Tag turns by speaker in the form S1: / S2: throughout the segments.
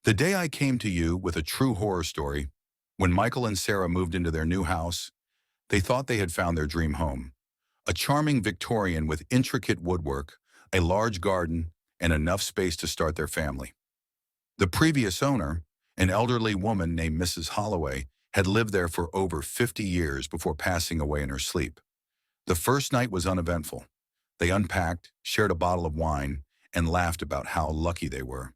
S1: The day I came to you with a true horror story, when Michael and Sarah moved into their new house, they thought they had found their dream home. A charming Victorian with intricate woodwork, a large garden, and enough space to start their family. The previous owner, an elderly woman named Mrs. Holloway, had lived there for over 50 years before passing away in her sleep. The first night was uneventful. They unpacked, shared a bottle of wine, and laughed about how lucky they were.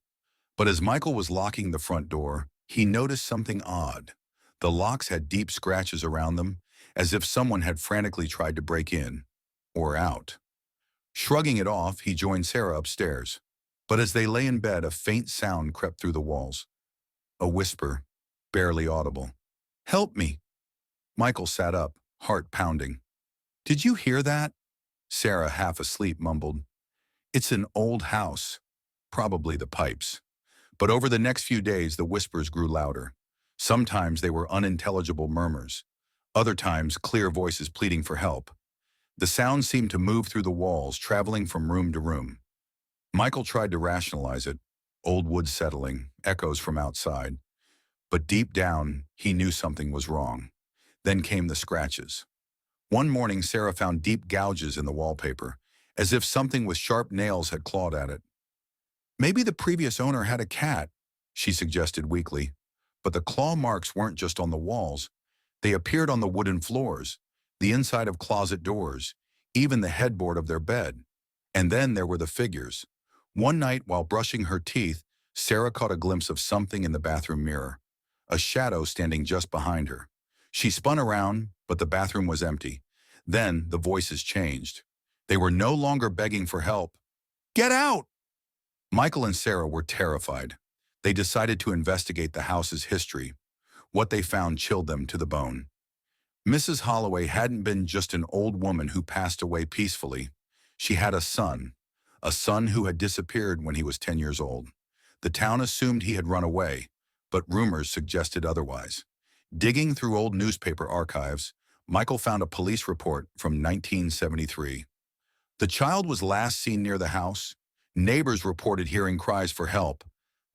S1: But as Michael was locking the front door, he noticed something odd. The locks had deep scratches around them, as if someone had frantically tried to break in or out. Shrugging it off, he joined Sarah upstairs. But as they lay in bed, a faint sound crept through the walls. A whisper, barely audible. "Help me!" Michael sat up, heart pounding. "Did you hear that?" Sarah, half asleep, mumbled. "It's an old house. Probably the pipes." But over the next few days, the whispers grew louder. Sometimes they were unintelligible murmurs. Other times, clear voices pleading for help. The sound seemed to move through the walls, traveling from room to room. Michael tried to rationalize it. Old wood settling, echoes from outside. But deep down, he knew something was wrong. Then came the scratches. One morning, Sarah found deep gouges in the wallpaper, as if something with sharp nails had clawed at it. "Maybe the previous owner had a cat," she suggested weakly. But the claw marks weren't just on the walls. They appeared on the wooden floors, the inside of closet doors, even the headboard of their bed. And then there were the figures. One night, while brushing her teeth, Sarah caught a glimpse of something in the bathroom mirror, a shadow standing just behind her. She spun around, but the bathroom was empty. Then the voices changed. They were no longer begging for help. "Get out!" Michael and Sarah were terrified. They decided to investigate the house's history. What they found chilled them to the bone. Mrs. Holloway hadn't been just an old woman who passed away peacefully. She had a son who had disappeared when he was 10 years old. The town assumed he had run away, but rumors suggested otherwise. Digging through old newspaper archives, Michael found a police report from 1973. The child was last seen near the house. Neighbors reported hearing cries for help.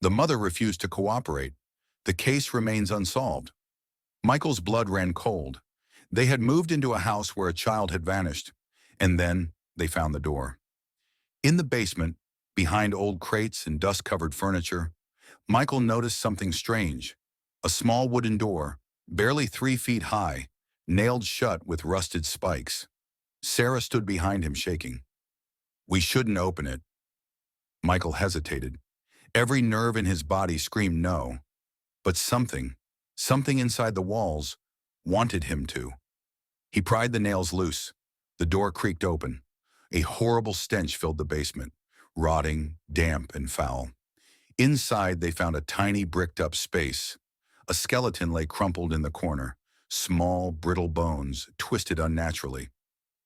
S1: The mother refused to cooperate. The case remains unsolved. Michael's blood ran cold. They had moved into a house where a child had vanished, and then they found the door. In the basement, behind old crates and dust-covered furniture, Michael noticed something strange. A small wooden door, barely 3 feet high, nailed shut with rusted spikes. Sarah stood behind him, shaking. "We shouldn't open it." Michael hesitated. Every nerve in his body screamed no. But something inside the walls, wanted him to. He pried the nails loose. The door creaked open. A horrible stench filled the basement, rotting, damp, and foul. Inside, they found a tiny bricked-up space. A skeleton lay crumpled in the corner, small, brittle bones, twisted unnaturally.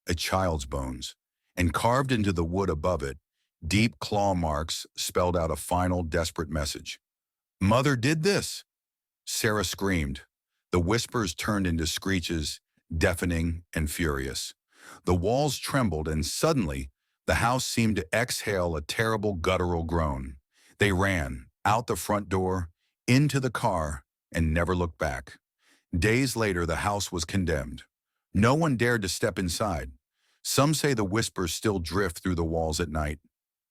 S1: A child's bones. And carved into the wood above it, deep claw marks spelled out a final, desperate message. "Mother did this!" Sarah screamed. The whispers turned into screeches, deafening and furious. The walls trembled, and suddenly, the house seemed to exhale a terrible guttural groan. They ran, out the front door, into the car, and never looked back. Days later, the house was condemned. No one dared to step inside. Some say the whispers still drift through the walls at night,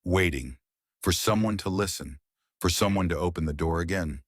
S1: waiting for someone to listen, for someone to open the door again.